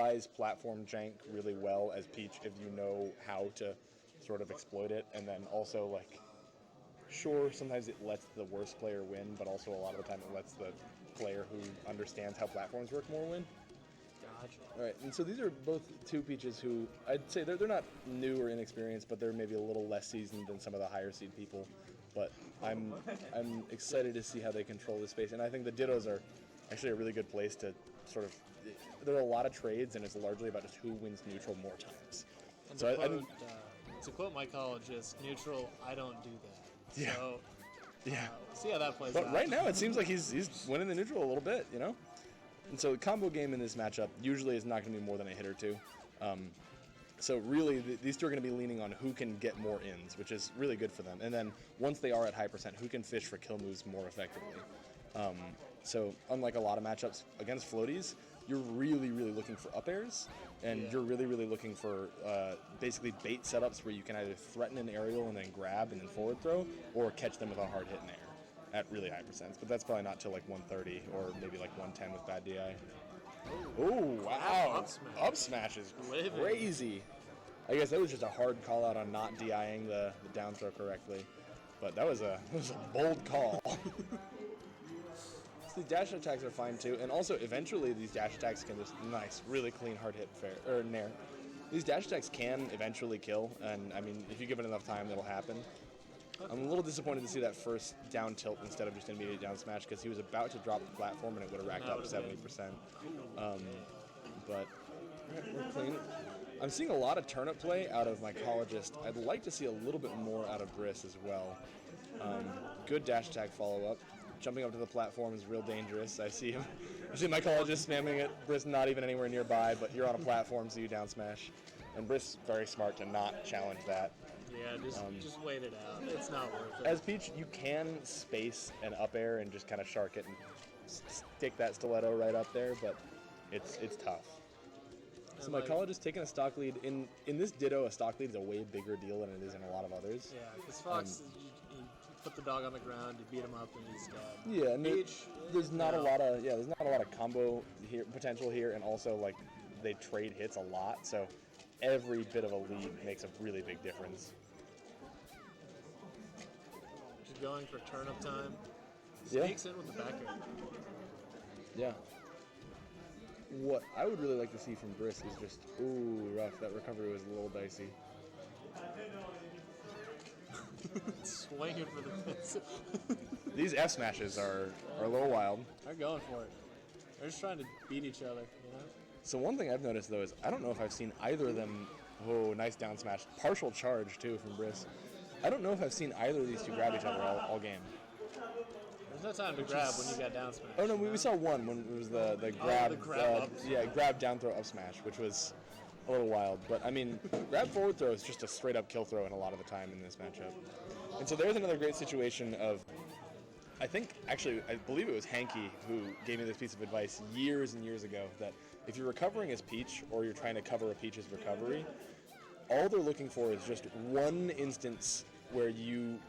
utilize platform jank really well as Peach if you know how to sort of exploit it, and then also like, sure, sometimes it lets the worst player win, but also a lot of the time it lets the player who understands how platforms work more win. Gotcha. All right, and so these are both two Peaches who I'd say they're not new or inexperienced, but they're maybe a little less seasoned than some of the higher seed people. But I'm excited to see how they control this space, and I think the Dittos are actually a really good place to sort of. There are a lot of trades, and it's largely about just who wins neutral more times. And So to quote Mycologist, neutral, I don't do that. Yeah. So, yeah. See how that plays But out. right now, it seems like he's winning the neutral a little bit, you know? And so the combo game in this matchup usually is not going to be more than a hit or two. So really, these two are going to be leaning on who can get more ins, which is really good for them. And then once they are at high percent, who can fish for kill moves more effectively. So unlike a lot of matchups against floaties, you're really, really looking for up airs, and you're really, really looking for basically bait setups where you can either threaten an aerial and then grab and then forward throw, or catch them with a hard hit in air at really high percents. But that's probably not till like 130 or maybe like 110 with bad DI. Oh, wow. Up smash is crazy. I guess that was just a hard call out on not DIing the down throw correctly. But that was a bold call. So the dash attacks are fine too. And also, eventually, these dash attacks can just nice, really clean hard hit fair, or nair. These dash attacks can eventually kill. And, I mean, if you give it enough time, it'll happen. I'm a little disappointed to see that first down tilt instead of just an immediate down smash, because he was about to drop the platform and it would have racked up 70%. But we're clean. I'm seeing a lot of turnip play out of Mycologist. I'd like to see a little bit more out of Bhris as well. Good dash attack follow-up. Jumping up to the platform is real dangerous. I see Mycologist spamming it. Bhris not even anywhere nearby, but you're on a platform, so you down smash. And Bhris very smart to not challenge that. Yeah, just wait it out. It's not worth it. As Peach, you can space an up air and just kind of shark it and stick that stiletto right up there, but it's tough. So Mycologist taking a stock lead. In this Ditto, a stock lead is a way bigger deal than it is in a lot of others. Yeah, because Fox, you put the dog on the ground, you beat him up, and he's dead. Yeah, and there's not a lot of combo here potential here, and also like they trade hits a lot, so every bit of a lead makes a really big difference. Just going for turnip time. Sneaks in with the back air. Yeah. What I would really like to see from Bhris is just, ooh, rough. That recovery was a little dicey. Swinging for the fence. These F smashes are a little wild. They're going for it. They're just trying to beat each other, you know? So one thing I've noticed, though, is I don't know if I've seen either of them... Oh, nice down smash. Partial charge, too, from Bhris. I don't know if I've seen either of these two grab each other all game. There's no time to grab when you got down smash. Oh, no, we saw one when it was the grab... the grab up. Grab down throw up smash, which was a little wild. But, I mean, grab forward throw is just a straight-up kill throw in a lot of the time in this matchup. And so there's another great situation of... I believe it was Hanky who gave me this piece of advice years and years ago, that if you're recovering as Peach or you're trying to cover a Peach's recovery, all they're looking for is just one instance where you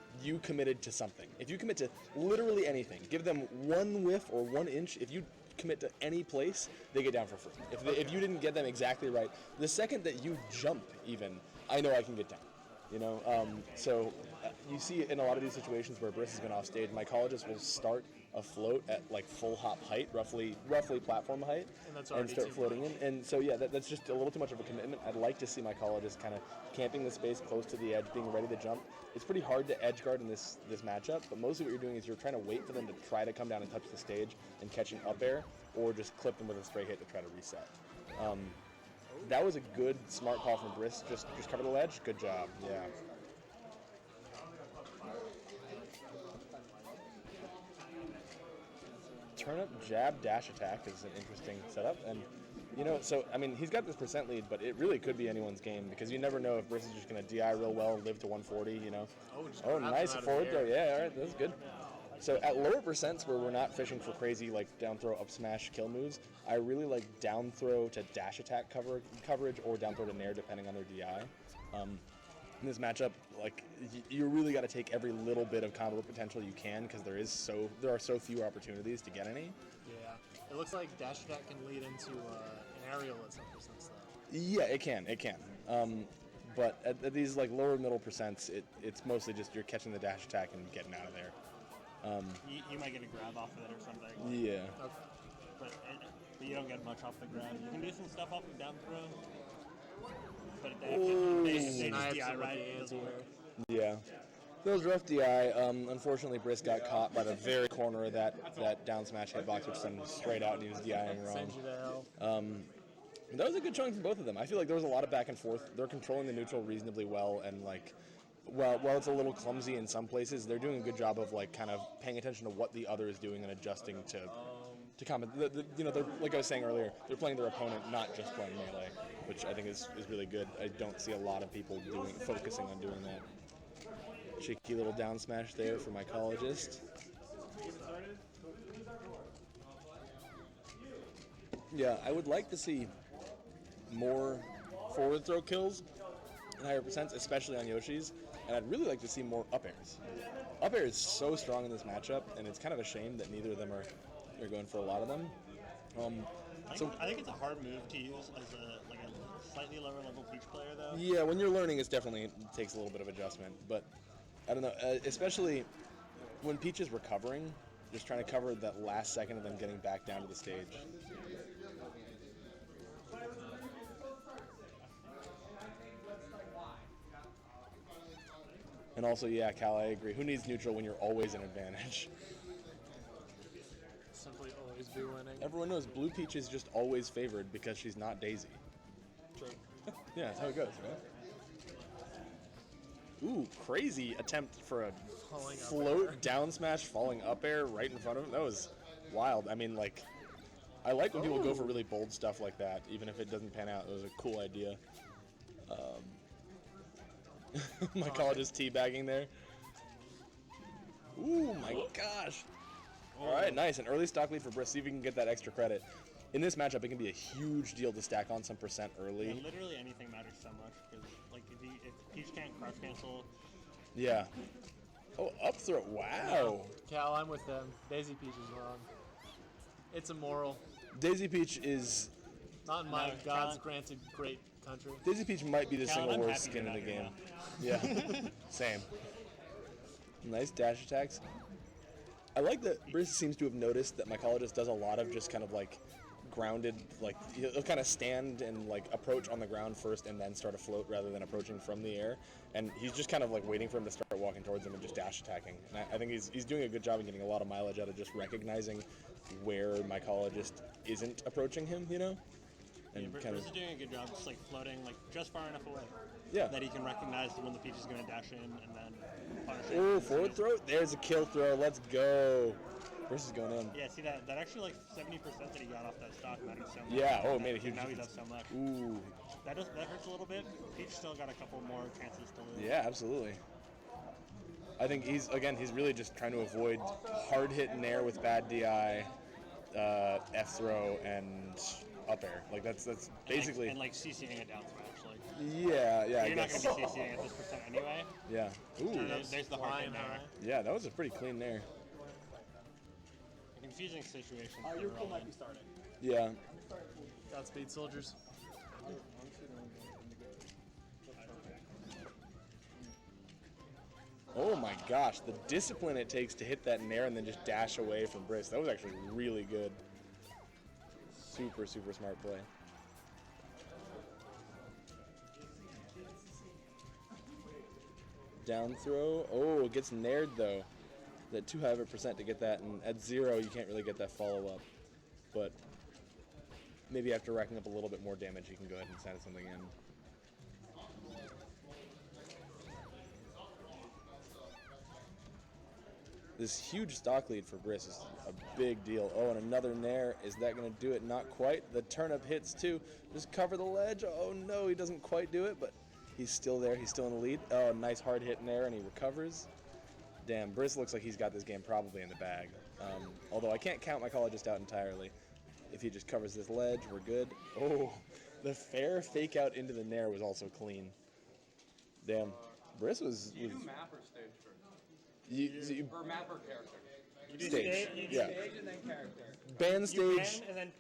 committed to something. If you commit to literally anything, give them one whiff or 1 inch, if you commit to any place, they get down for free. If you didn't get them exactly right, the second that you jump even, I know I can get down. You know, so you see in a lot of these situations where Bhris has been off stage, Mycologist will start a float at like full hop height, roughly platform height, and start floating in. And so yeah, that's just a little too much of a commitment. I'd like to see Mycologist kind of camping the space close to the edge, being ready to jump. It's pretty hard to edge guard in this matchup, but mostly what you're doing is you're trying to wait for them to try to come down and touch the stage and catch an up air, or just clip them with a straight hit to try to reset. That was a good, smart call from Bhris. Just cover the ledge. Good job. Yeah. Turnip jab dash attack is an interesting setup, and you know, so I mean, he's got this percent lead, but it really could be anyone's game because you never know if Bhris is just going to DI real well and live to 140. You know. Oh, nice forward throw. Yeah, all right, that's good. So at lower percents where we're not fishing for crazy like down throw up smash kill moves, I really like down throw to dash attack coverage or down throw to nair depending on their DI. In this matchup, like you really got to take every little bit of combo potential you can because there are so few opportunities to get any. Yeah, it looks like dash attack can lead into an aerial at some percents, though. Yeah, it can. But at these like lower middle percents, it's mostly just you're catching the dash attack and getting out of there. You might get a grab off of it or something. Yeah. Okay. But you don't get much off the grab. You can do some stuff off the down throw. But if they just DI right, it doesn't work. Yeah. That was rough DI. Unfortunately, Bhris got caught by the very corner of that down smash hitbox, which sent him straight out, and he was DIing wrong. Send you to hell. That was a good showing from both of them. I feel like there was a lot of back and forth. They're controlling the neutral reasonably well, and like, while it's a little clumsy in some places, they're doing a good job of like kind of paying attention to what the other is doing and adjusting to comment. They're like I was saying earlier, they're playing their opponent, not just playing melee, which I think is really good. I don't see a lot of people focusing on doing that. Cheeky little down smash there for Mycologist. Yeah, I would like to see more forward throw kills in higher percents, especially on Yoshi's, and I'd really like to see more up airs. Up air is so strong in this matchup, and it's kind of a shame that neither of them are going for a lot of them. I think it's a hard move to use as a slightly lower level Peach player, though. Yeah, when you're learning, it takes a little bit of adjustment, but I don't know, especially when Peach is recovering, just trying to cover that last second and then getting back down to the stage. And also, yeah, Cal, I agree. Who needs neutral when you're always an advantage? Simply always be winning. Everyone knows Blue Peach is just always favored because she's not Daisy. True. Yeah, that's how it goes, right? Ooh, crazy attempt for a float down smash falling up air right in front of him. That was wild. I mean, like, I like when people go for really bold stuff like that, even if it doesn't pan out. It was a cool idea. Mycologist teabagging there. Ooh, my gosh. All right, nice. An early stock lead for Bhris. See if we can get that extra credit. In this matchup, it can be a huge deal to stack on some percent early. Yeah, literally anything matters so much. Because, like, if Peach can't crouch cancel... Yeah. Oh, up throw. Wow. Cal, I'm with them. Daisy Peach is wrong. It's immoral. Daisy Peach is... Not in my God's granted great country. Daisy Peach might be the Cal, single I'm worst happy skin in the you're game. not Yeah, same. Nice dash attacks. I like that Bhris seems to have noticed that Mycologist does a lot of just kind of like grounded, like he'll kind of stand and like approach on the ground first and then start a float rather than approaching from the air. And he's just kind of like waiting for him to start walking towards him and just dash attacking. And I think he's doing a good job of getting a lot of mileage out of just recognizing where Mycologist isn't approaching him, you know? And Bhris is doing a good job just like floating like just far enough away. Yeah. That he can recognize when the Peach is going to dash in and then punish it. Oh, forward throw? There's a kill throw. Let's go. Bhris is going in. Yeah, see that actually like 70% that he got off that stock mattered so much. Yeah, it made a huge Now he difference. does so much. Ooh. That hurts a little bit. Peach still got a couple more chances to lose. Yeah, absolutely. I think he's really just trying to avoid hard hit in air with bad DI, F throw, and up air. Like that's basically. And like CCing a down smash. Like, yeah, you're I not guess. going to be CCing at this percent anyway. Yeah. Ooh. There's the hard hit there. Yeah, that was a pretty clean there. A confusing situation. Your pool might be starting. Yeah. Godspeed, soldiers. Oh my gosh, the discipline it takes to hit that nair and then just dash away from Bhris. That was actually really good. Super, super smart play. Down throw. Oh, it gets nared though. That too high of a percent to get that, and at 0 you can't really get that follow up. But maybe after racking up a little bit more damage, you can go ahead and send something in. This huge stock lead for Bhris is a big deal. Oh, and another nair. Is that going to do it? Not quite. The turnip hits too. Just cover the ledge. Oh no, he doesn't quite do it, but he's still there. He's still in the lead. Oh, nice hard hit in there, and he recovers. Damn, Bhris looks like he's got this game probably in the bag. Although I can't count Mycologist out entirely. If he just covers this ledge, we're good. Oh, the fair fake out into the nair was also clean. Damn, Bhris was... Do you do map or stage first? Or map or character? You do Stage. stage, Yeah. Stage and then character. Ban You stage. ban and then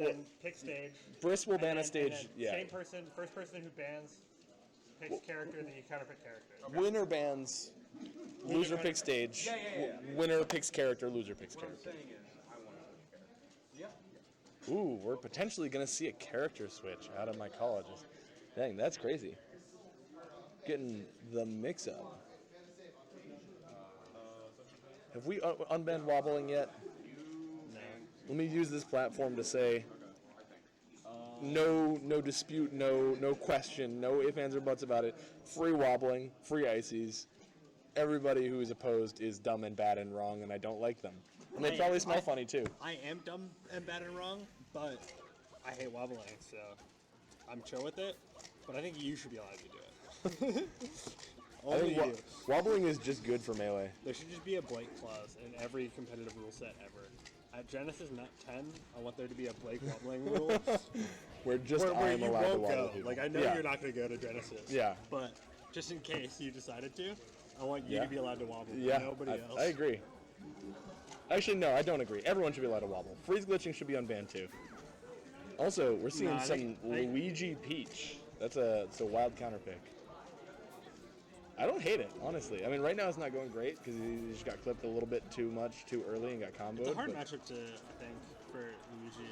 then pick stage. Bhris will ban and a then- stage. and then Yeah. Same person, first person who bans picks character, then you counterpick character. Winner bans. Loser picks stage. Winner picks character. Loser picks What I'm character. saying is, I want to pick character. Ooh, we're potentially going to see a character switch out of Mycologist. Dang, that's crazy. Getting the mix-up. Have we unbanned wobbling yet? Let me use this platform to say no dispute, no question, no ifs, ands, or buts about it. Free wobbling, free ices. Everybody who is opposed is dumb and bad and wrong, and I don't like them. And they probably smell funny too. I am dumb and bad and wrong, but I hate wobbling, so I'm chill with it. But I think you should be allowed to do it. I Only think you. wobbling is just good for melee. There should just be a Blake clause in every competitive rule set ever. At Genesis Nut 10, I want there to be a Blake wobbling rule. Where just where I'm you allowed to won't wobble go. people. Like, I know Yeah. you're not going to go to Genesis. Yeah. But just in case you decided to, I want you Yeah. to be allowed to wobble. Yeah, Nobody else. I agree. Actually, no, I don't agree. Everyone should be allowed to wobble. Freeze glitching should be unbanned too. Also, we're seeing I some think- Luigi Peach. It's a wild counter pick. I don't hate it, honestly. I mean, right now it's not going great because he just got clipped a little bit too much too early and got comboed. It's a hard but- matchup to, I think, for Luigi.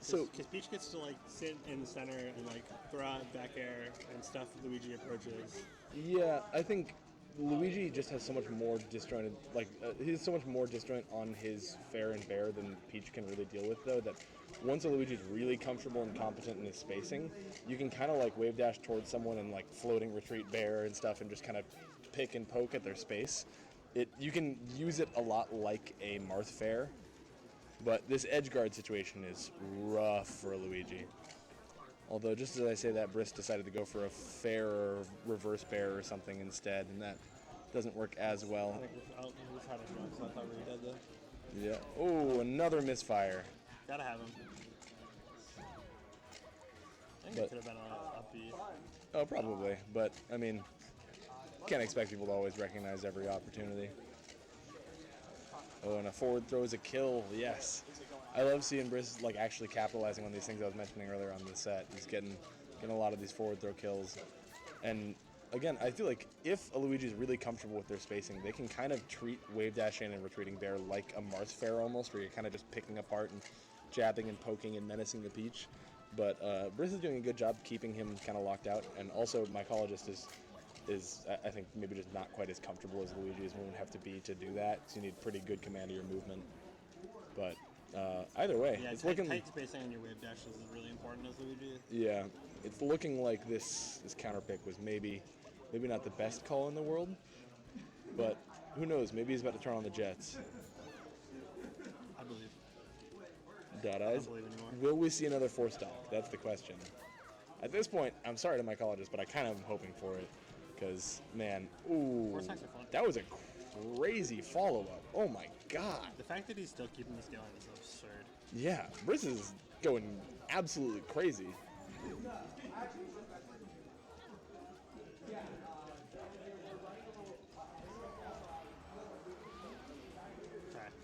So- Because Peach gets to like sit in the center and like throw out back air and stuff Luigi approaches. Yeah, I think Luigi just has so much more disjointed, he has so much more disjoint on his fair and bear than Peach can really deal with, though, that once a Luigi's really comfortable and competent in his spacing, you can kind of like wave dash towards someone and like floating retreat bear and stuff and just kind of pick and poke at their space. You can use it a lot like a Marth fair, but this edge guard situation is rough for Luigi. Although, just as I say that, Bhris decided to go for a fair or reverse bear or something instead, and that doesn't work as well. I think we've had a jump, so I thought we were dead though. Yeah. Oh, another misfire. Gotta have him. I think But- it could have been a B. Oh, probably. But, I mean, can't expect people to always recognize every opportunity. Oh, and a forward throw is a kill. Yes. I love seeing Bhris like actually capitalizing on these things I was mentioning earlier on the set. He's getting a lot of these forward throw kills. And again, I feel like if a Luigi is really comfortable with their spacing, they can kind of treat wave dash in and retreating bear like a Marth fair almost, where you're kind of just picking apart and jabbing and poking and menacing the Peach. But Bhris is doing a good job keeping him kind of locked out, and also Mycologist is I think maybe just not quite as comfortable as Luigi is going to have to be to do that. So you need pretty good command of your movement. But either way, Yeah, it's tight, looking tight spacing on your wave dashes is really important as Luigi. yeah, it's looking like this counter pick was maybe not the best call in the world, but who knows? Maybe he's about to turn on the Jets. I believe. Dot I eyes. don't believe anymore. Will we see another 4-stock? That's the question. At this point, I'm sorry to Mycologist, but I kind of am hoping for it. Because, man, ooh, 4-stocks are fun. that was a crazy follow-up. Oh my god. The fact that he's still keeping this going is absurd. Yeah, Bhris is going absolutely crazy.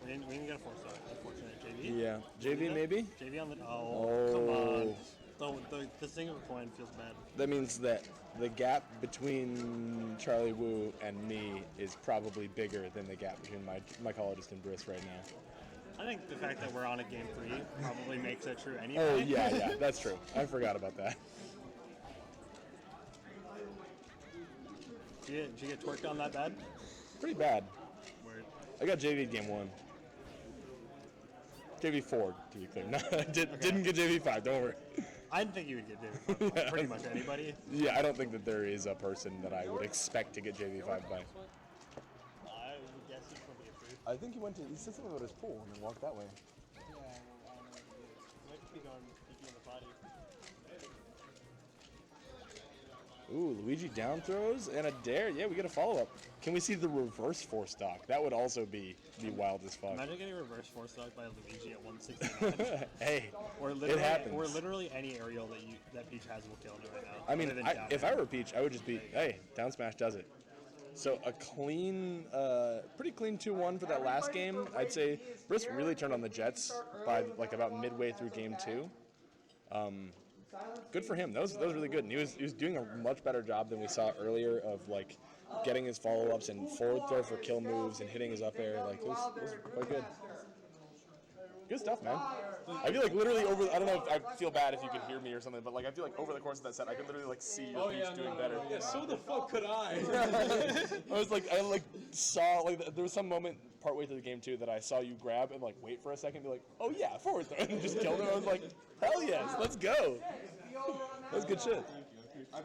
Okay, we didn't get a 4-star. Unfortunate. JV? Yeah, JV maybe? JV on the. Oh. Oh, come on. The thing of a coin feels bad. That means that the gap between Charlie Wu and me is probably bigger than the gap between Mycologist and Bhris right now. I think the fact that we're on a game 3 probably makes that true anyway. Oh, yeah, that's true. I forgot about that. Did you get twerked on that bad? Pretty bad. Word. I got JV game 1. JV 4, to be clear. No, I didn't get JV 5, don't worry. I didn't think you would get David from pretty much anybody. Yeah, I don't think that there is a person that I would expect to get JV 5 by. I would guess he'd probably approve. I think he said something about his pool and then walked that way. Yeah, I don't know. Might just be going peeking in the potty. Ooh, Luigi down throws and a dare. Yeah, we get a follow-up. Can we see the reverse 4-stock? That would also be the wildest fuck. Imagine getting reverse 4-stock by Luigi at 169. Hey, or literally, it happens. Or literally any aerial that Peach has will kill him right now. I mean, other than if down I were Peach, I would just be, hey, down smash does it. So a clean, pretty clean 2-1 for that last game. I'd say Bhris really turned on the Jets by like about midway through game 2. Good for him. That was really good. And he was doing a much better job than we saw earlier of like getting his follow-ups and forward throw for kill moves and hitting his up air. Like it was quite good. Good stuff, man. I feel like literally over. I don't know if I feel bad if you could hear me or something, but like I feel like over the course of that set, I could literally like see your speech doing better. Yeah, so the fuck could I? I saw like there was some moment partway through the game too that I saw you grab and like wait for a second, and be like, oh yeah, forward throw, and just kill him. I was like, hell yes, let's go. That was good shit.